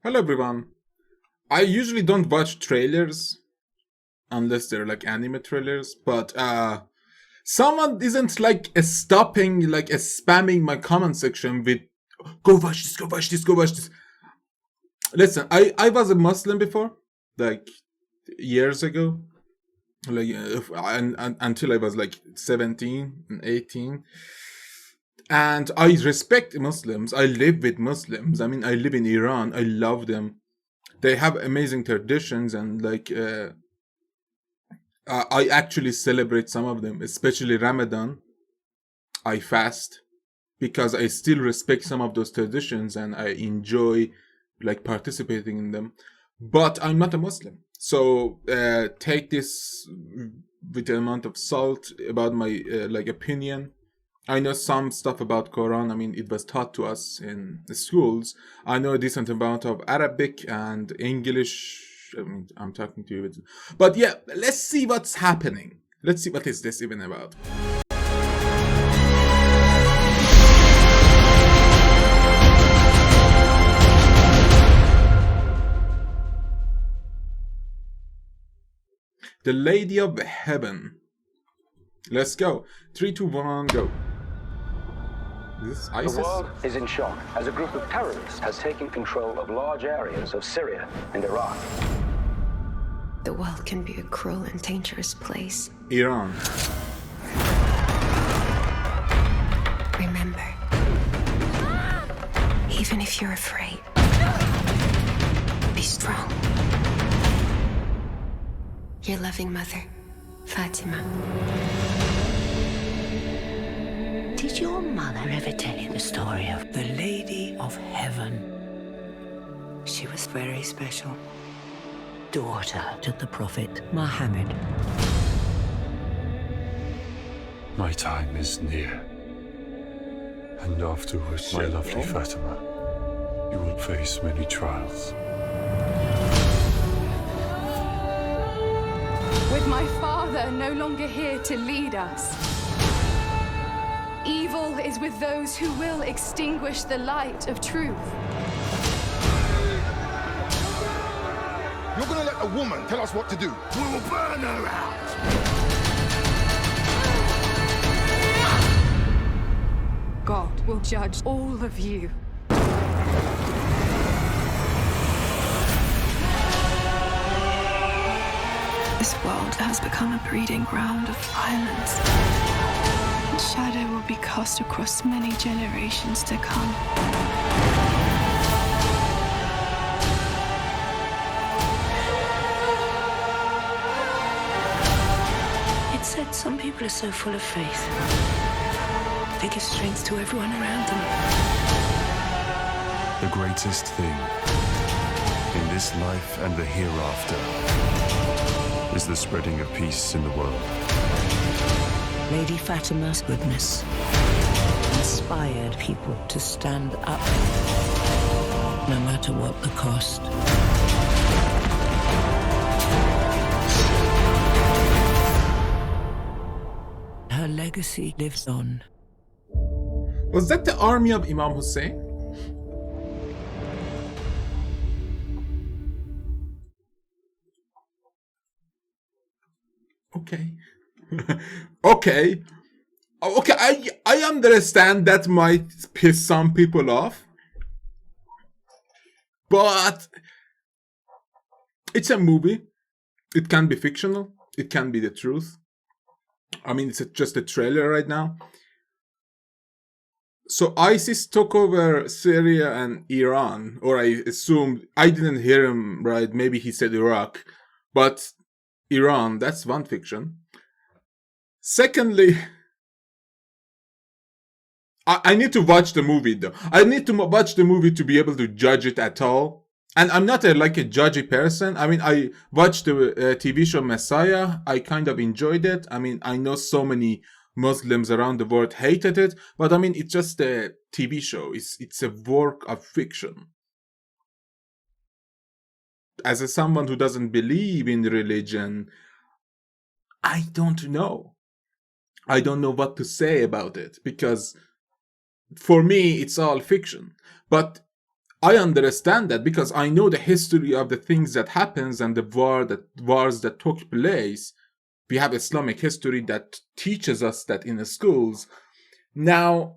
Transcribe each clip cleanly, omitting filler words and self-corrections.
Hello everyone. I usually don't watch trailers unless they're like anime trailers, but someone isn't like stopping spamming my comment section with go watch this, go watch this, go watch this. Listen, I was a Muslim before, like years ago, until I was like 17 and 18. And I respect Muslims. I live with Muslims. I mean, I live in Iran. I love them. They have amazing traditions and I actually celebrate some of them, especially Ramadan. I fast because I still respect some of those traditions and I enjoy like participating in them. But I'm not a Muslim, so take this with an amount of salt about my opinion. I know some stuff about Quran. I mean, it was taught to us in the schools. I know a decent amount of Arabic and English. I mean, I'm talking to you, but yeah, let's see what's happening. Let's see what is this even about. The Lady of Heaven. Let's go. 3, 2, 1, go. Is this ISIS? The world is in shock as a group of terrorists has taken control of large areas of Syria and Iraq. The world can be a cruel and dangerous place. Iran. Remember, even if you're afraid, be strong. Your loving mother, Fatima. Did your mother ever tell you the story of the Lady of Heaven? She was very special. Daughter to the Prophet Muhammad. My time is near. And afterwards, my lovely Fatima, you will face many trials. With my father no longer here to lead us, evil is with those who will extinguish the light of truth. You're gonna let a woman tell us what to do? We will burn her out! God will judge all of you. This world has become a breeding ground of violence. And shadow will be cast across many generations to come. It said some people are so full of faith. They give strength to everyone around them. The greatest thing in this life and the hereafter is the spreading of peace in the world. Lady Fatima's goodness inspired people to stand up, no matter what the cost. Her legacy lives on. Was that the army of Imam Hussein? Okay. Okay. Okay, I understand that might piss some people off. But it's a movie. It can be fictional. It can be the truth. I mean, it's just a trailer right now. So ISIS took over Syria and Iran, or I assumed, I didn't hear him right, maybe he said Iraq, but Iran, that's one fiction. Secondly, I need to watch the movie though. I need to watch the movie to be able to judge it at all. And I'm not a judgy person. I mean, I watched the TV show Messiah. I kind of enjoyed it. I mean, I know so many Muslims around the world hated it, but I mean, it's just a TV show. It's a work of fiction. As someone who doesn't believe in religion, I don't know. I don't know what to say about it because for me, it's all fiction. But I understand that because I know the history of the things that happens and the wars that took place. We have Islamic history that teaches us that in the schools. Now,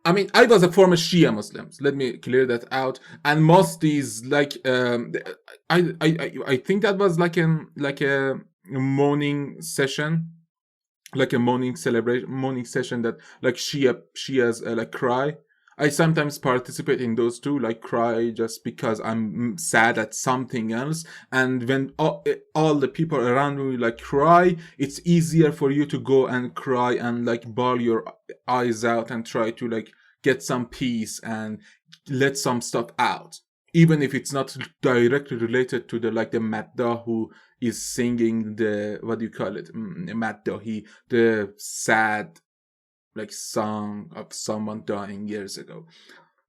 I mean, I was a former Shia Muslim. Let me clear that out. And most these, like, I think that was like a morning session, like a morning session that like Shias like cry. I sometimes participate in those too, like cry just because I'm sad at something else. And when all the people around me like cry, it's easier for you to go and cry and like bawl your eyes out and try to like get some peace and let some stuff out. Even if it's not directly related to the like the Maddah who is singing the, what do you call it? Maddah, the sad like song of someone dying years ago.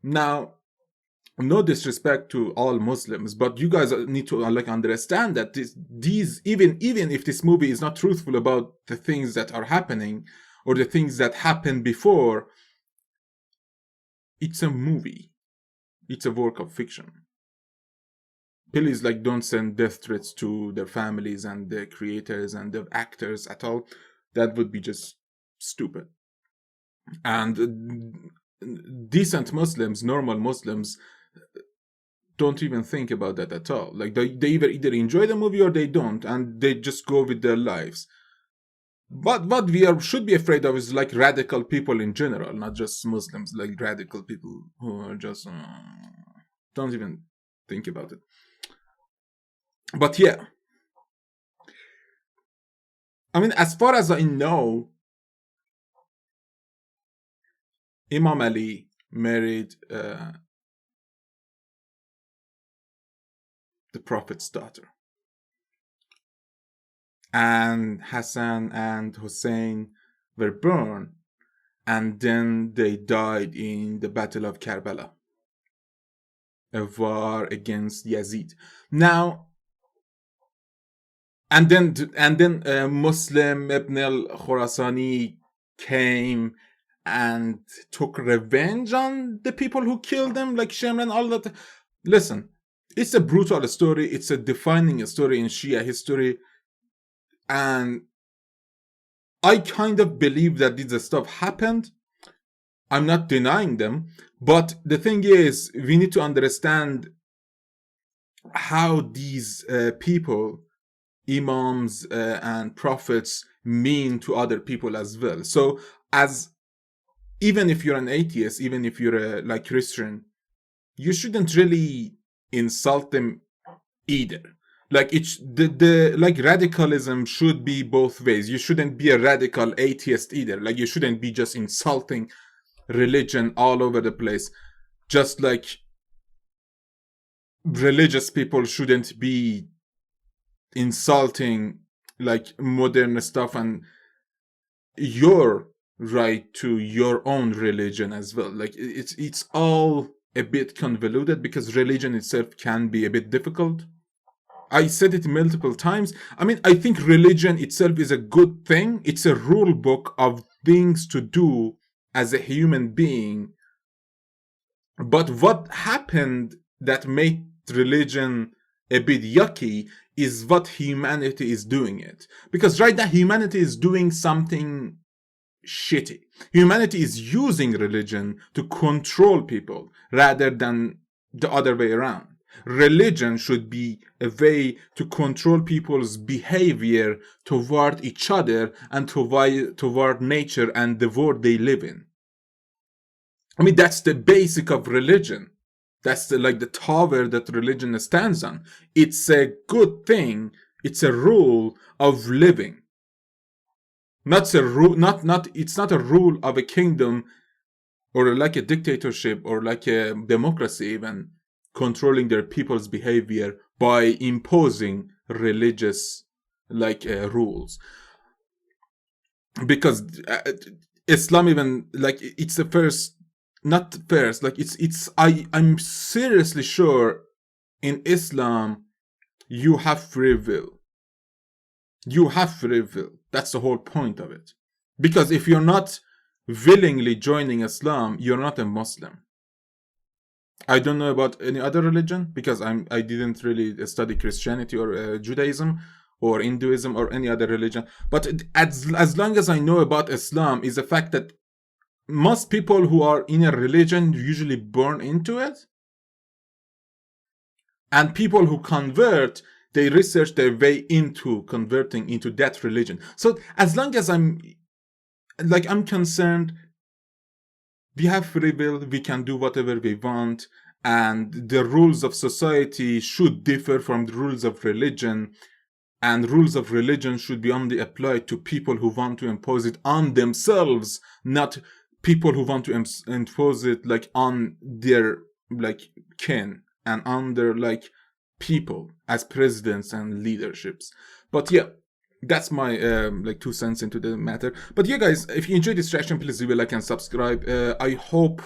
Now, no disrespect to all Muslims, but you guys need to like understand that these even if this movie is not truthful about the things that are happening or the things that happened before, it's a movie. It's a work of fiction. Please, like, don't send death threats to their families and the creators and the actors at all. That would be just stupid. And decent Muslims, normal Muslims, don't even think about that at all. Like they either enjoy the movie or they don't, and they just go with their lives. But what we should be afraid of is like radical people in general, not just Muslims. Like radical people who are just don't even think about it. But yeah, I mean, as far as I know, Imam Ali married the Prophet's daughter. And Hassan and Hussein were born, and then they died in the Battle of Karbala, a war against Yazid. Now, and then Muslim Ibn al-Khurasani came and took revenge on the people who killed them, like Shimran, all that. Listen, it's a brutal story. It's a defining story in Shia history. And I kind of believe that this stuff happened. I'm not denying them. But the thing is, we need to understand how these people, imams and prophets, mean to other people as well. So even if you're an atheist, even if you're a Christian, you shouldn't really insult them either. Like like radicalism should be both ways. You shouldn't be a radical atheist either. Like you shouldn't be just insulting religion all over the place. Just like religious people shouldn't be insulting like modern stuff and your right to your own religion as well. Like it's all a bit convoluted because religion itself can be a bit difficult. I said it multiple times. I mean, I think religion itself is a good thing. It's a rule book of things to do as a human being. But what happened that made religion a bit yucky is what humanity is doing it. Because right now humanity is doing something shitty. Humanity is using religion to control people rather than the other way around. Religion should be a way to control people's behavior toward each other and toward nature and the world they live in. I mean, that's the basic of religion. That's the tower that religion stands on. It's a good thing. It's a rule of living. It's not a rule of a kingdom or like a dictatorship or like a democracy even, controlling their people's behavior by imposing religious rules. Because Islam even it's the first, not first, I'm seriously sure in Islam you have free will. You have free will. That's the whole point of it. Because if you're not willingly joining Islam, you're not a Muslim. I don't know about any other religion because I didn't really study Christianity or Judaism or Hinduism or any other religion. But as long as I know about Islam is the fact that most people who are in a religion usually born into it. And people who convert, they research their way into converting into that religion. So as long as I'm concerned, we have free will, we can do whatever we want, and the rules of society should differ from the rules of religion, and rules of religion should be only applied to people who want to impose it on themselves, not people who want to impose it like on their like kin and on their like people as presidents and leaderships. But yeah, that's my like 2 cents into the matter. But yeah, guys, if you enjoyed this reaction, please leave a like and subscribe. I hope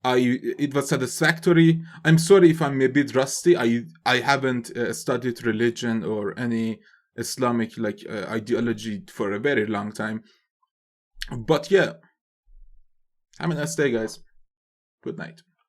it was satisfactory. I'm sorry if I'm a bit rusty. I haven't studied religion or any Islamic like ideology for a very long time. But yeah, have a nice day, guys. Good night.